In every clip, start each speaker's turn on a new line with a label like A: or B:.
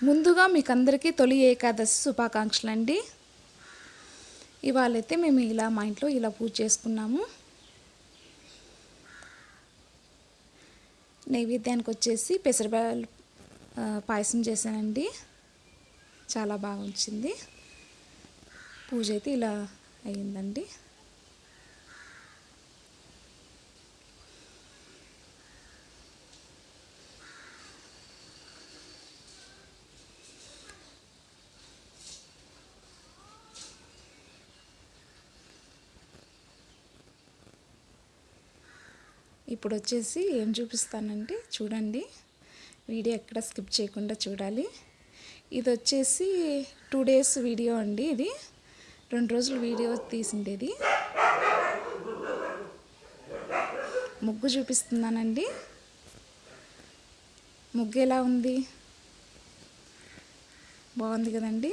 A: ముందుగా మీకందరికీ తొలి ఏకాదశి శుభాకాంక్షలు అండి. ఇవాళైతే మేము ఇలా మా ఇంట్లో ఇలా పూజ చేసుకున్నాము. నైవేద్యానికి వచ్చేసి పెసరబ్యాలు పాయసం చేశానండి. చాలా బాగా వచ్చింది. పూజ అయితే ఇలా అయ్యిందండి. ఇప్పుడు వచ్చేసి ఏం చూపిస్తానంటే చూడండి, వీడియో ఎక్కడ స్కిప్ చేయకుండా చూడాలి. ఇది వచ్చేసి 2 days వీడియో అండి. ఇది 2 రోజుల వీడియో తీసిండేది. ముగ్గు చూపిస్తున్నానండి. ముగ్గు ఎలా ఉంది? బాగుంది కదండి.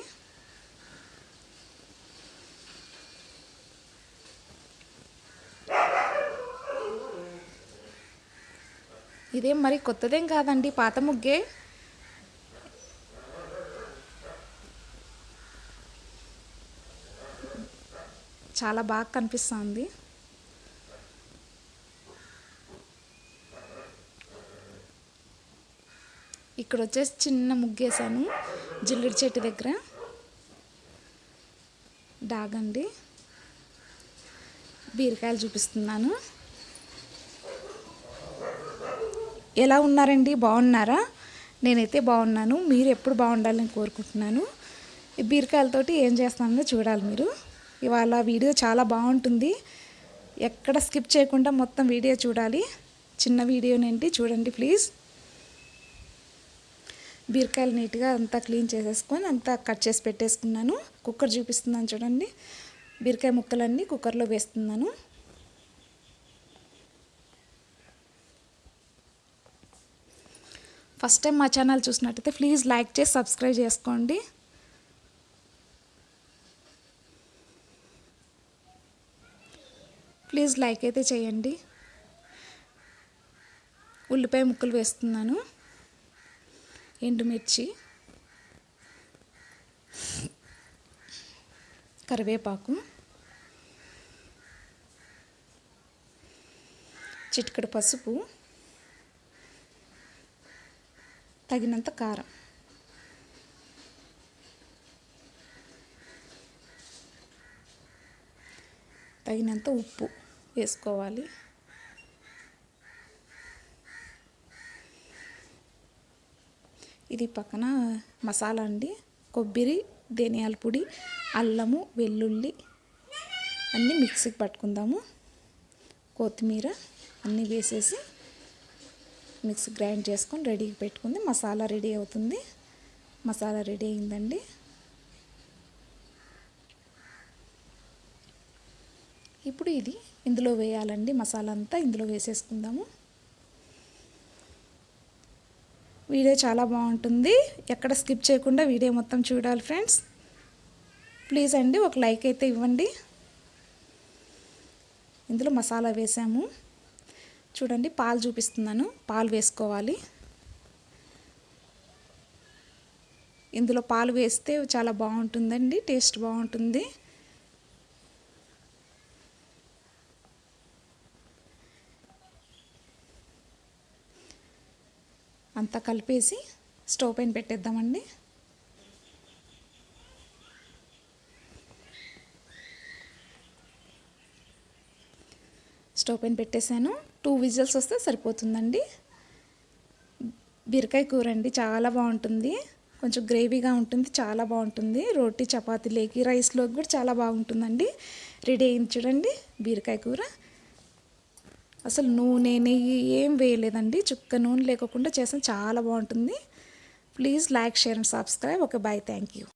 A: ఇదేం మరి కొత్తదేం కాదండి, పాత ముగ్గే. చాలా బాగా కనిపిస్తుంది. ఇక్కడ వచ్చేసి చిన్న ముగ్గేసాను జిల్లుడి చెట్టు దగ్గర. డాగండి. బీరకాయలు చూపిస్తున్నాను. ఎలా ఉన్నారండి? బాగున్నారా? నేనైతే బాగున్నాను. మీరు ఎప్పుడు బాగుండాలని కోరుకుంటున్నాను. ఈ బీరకాయలతోటి ఏం చేస్తానో చూడాలి మీరు. ఇవాళ వీడియో చాలా బాగుంటుంది. ఎక్కడ స్కిప్ చేయకుండా మొత్తం వీడియో చూడాలి. చిన్న వీడియోనేంటి, చూడండి ప్లీజ్. బీరకాయలు నీట్గా అంతా క్లీన్ చేసేసుకొని అంతా కట్ చేసి పెట్టేసుకున్నాను. కుక్కర్ చూపిస్తున్నాను చూడండి. బీరకాయ ముక్కలన్నీ కుక్కర్లో వేస్తున్నాను. ఫస్ట్ టైం మా ఛానల్ చూసినట్టయితే ప్లీజ్ లైక్ చేసి సబ్స్క్రైబ్ చేసుకోండి. ప్లీజ్ లైక్ అయితే చేయండి. ఉల్లిపాయ ముక్కలు వేస్తున్నాను. ఎండుమిర్చి, కరివేపాకు, చిటికెడు పసుపు, తగినంత కారం, తగినంత ఉప్పు వేసుకోవాలి. ఇది పక్కన మసాలా అండి. కొబ్బరి, ధనియాల పొడి, అల్లము, వెల్లుల్లి అన్నీ మిక్సీకి పట్టుకుందాము. కొత్తిమీర అన్నీ వేసేసి మిక్సీ గ్రైండ్ చేసుకొని రెడీగా పెట్టుకుంది. మసాలా రెడీ అవుతుంది. మసాలా రెడీ అయిందండి. ఇప్పుడు ఇది ఇందులో వేయాలండి. మసాలా అంతా ఇందులో వేసేసుకుందాము. వీడియో చాలా బాగుంటుంది. ఎక్కడ స్కిప్ చేయకుండా వీడియో మొత్తం చూడాలి ఫ్రెండ్స్. ప్లీజ్ అండి ఒక లైక్ అయితే ఇవ్వండి. ఇందులో మసాలా వేసాము చూడండి. పాలు చూపిస్తున్నాను. పాలు వేసుకోవాలి. ఇందులో పాలు వేస్తే చాలా బాగుంటుందండి. టేస్ట్ బాగుంటుంది. అంతా కలిపేసి స్టవ్ పైన పెట్టేద్దామండి. స్టవ్ పైన పెట్టేశాను. 2 విజిల్స్ వస్తే సరిపోతుందండి. బీరకాయ కూర అండి, చాలా బాగుంటుంది. కొంచెం గ్రేవీగా ఉంటుంది, చాలా బాగుంటుంది. రోటీ చపాతీలోకి, రైస్లోకి కూడా చాలా బాగుంటుందండి. రెడీ అయింది చూడండి బీరకాయ కూర. అసలు నూనె, నెయ్యి ఏం వేయలేదండి. చుక్క నూనె లేకుండా చేసాను. చాలా బాగుంటుంది. Please like, share and subscribe. Okay, bye, thank you.